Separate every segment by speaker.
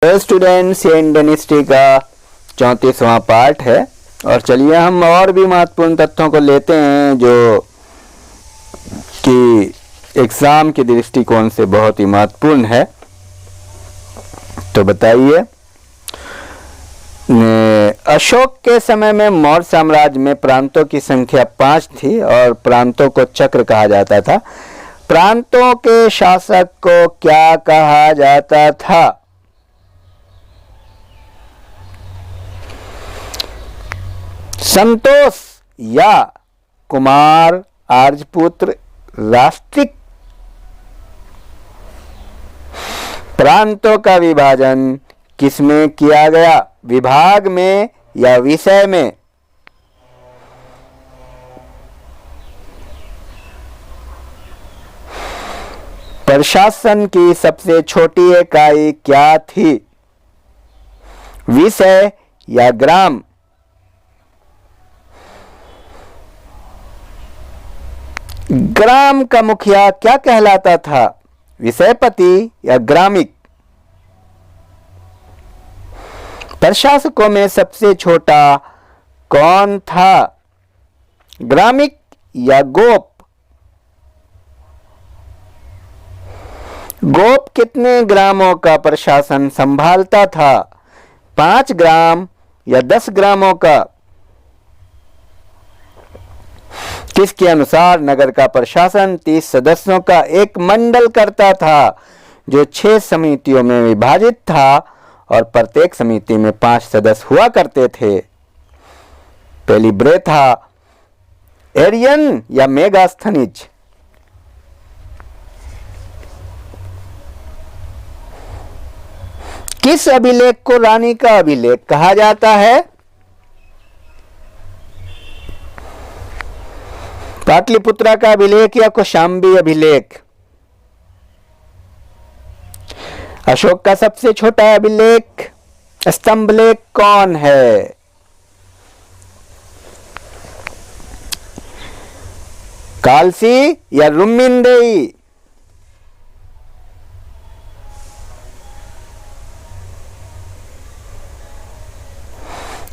Speaker 1: तो स्टूडेंट्स, ये Indian history का 34वां पार्ट है। और चलिए हम और भी महत्वपूर्ण तथ्यों को लेते हैं जो कि एग्जाम के दृष्टिकोण से बहुत ही महत्वपूर्ण है। तो बताइए, अशोक के समय में मौर्य साम्राज्य में प्रांतों की संख्या 5 थी और प्रांतों को चक्र कहा जाता था। प्रांतों के शासक को क्या कहा जाता था? संतोष या कुमार, आर्यपुत्र, राष्ट्रिक। प्रांतों का विभाजन किसमें किया गया? विभाग में या विषय में? प्रशासन की सबसे छोटी इकाई क्या थी? विषय या ग्राम? ग्राम का मुखिया क्या कहलाता था? विषयपति या ग्रामिक? प्रशासकों में सबसे छोटा कौन था? ग्रामिक या गोप? गोप कितने ग्रामों का प्रशासन संभालता था? 5 ग्राम या 10 ग्रामों का? किसके अनुसार नगर का प्रशासन 30 सदस्यों का एक मंडल करता था जो 6 समितियों में विभाजित था और प्रत्येक समिति में 5 सदस्य हुआ करते थे? पहली ब्रेथा, एरियन या मेगास्थनीज? किस अभिलेख को रानी का अभिलेख कहा जाता है? पाटलिपुत्रा का अभिलेख या कौशाम्बी अभिलेख? अशोक का सबसे छोटा अभिलेख स्तंभलेख कौन है? कालसी या रुम्मिंदेई?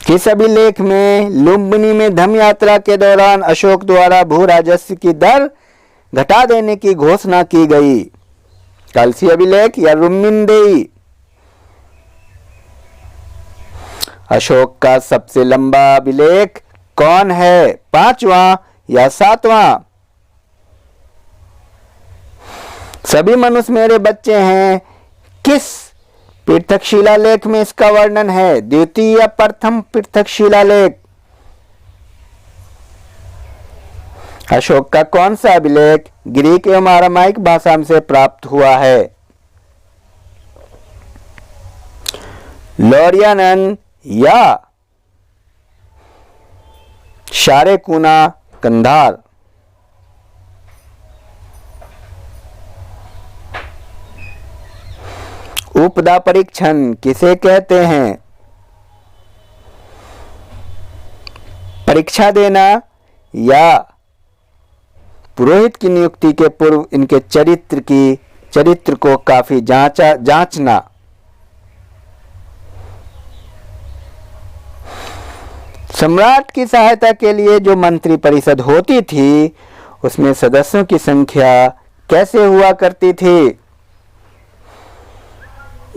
Speaker 1: किस अभिलेख में लुम्बिनी में धम्म यात्रा के दौरान अशोक द्वारा भू राजस्व की दर घटा देने की घोषणा की गई? कालसी अभिलेख या रुम्मिंदेई? अशोक का सबसे लंबा अभिलेख कौन है? 5वां या 7वां? सभी मनुष्य मेरे बच्चे हैं किस पृथक शिलालेख में इसका वर्णन है? द्वितीय या प्रथम पृथक शिलालेख? अशोक का कौन सा अभिलेख ग्रीक एवं आरामाइक भाषा से प्राप्त हुआ है? लौरियानन या शारेकुना कंधार? उपदा परीक्षण किसे कहते हैं? परीक्षा देना या पुरोहित की नियुक्ति के पूर्व इनके चरित्र को काफी जांचना? सम्राट की सहायता के लिए जो मंत्री परिषद होती थी उसमें सदस्यों की संख्या कैसे हुआ करती थी?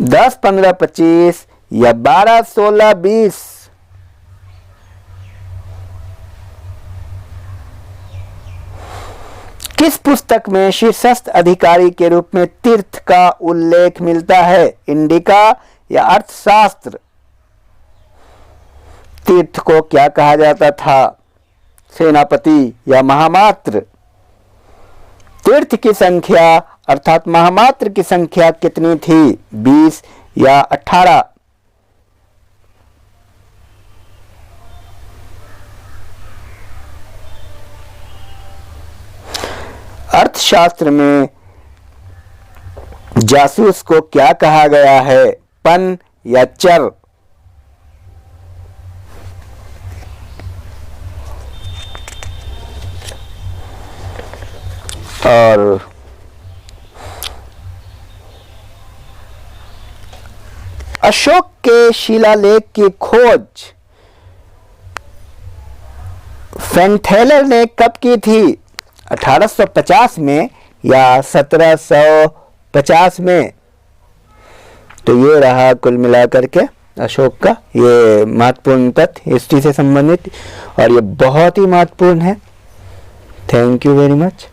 Speaker 1: 10, 15, 25 या 12, 16, 20? किस पुस्तक में शीर्षस्थ अधिकारी के रूप में तीर्थ का उल्लेख मिलता है? इंडिका या अर्थशास्त्र? तीर्थ को क्या कहा जाता था? सेनापति या महामात्र? तीर्थ की संख्या अर्थात महामात्र की संख्या कितनी थी? 20 या 18? अर्थशास्त्र में जासूस को क्या कहा गया है? पन या चर? और अशोक के शिलालेख की खोज फैनथेलर ने कब की थी? 1850 में या 1750 में? तो ये रहा कुल मिलाकर के अशोक का ये महत्वपूर्ण तथ्य हिस्ट्री से संबंधित, और ये बहुत ही महत्वपूर्ण है। Thank you very much.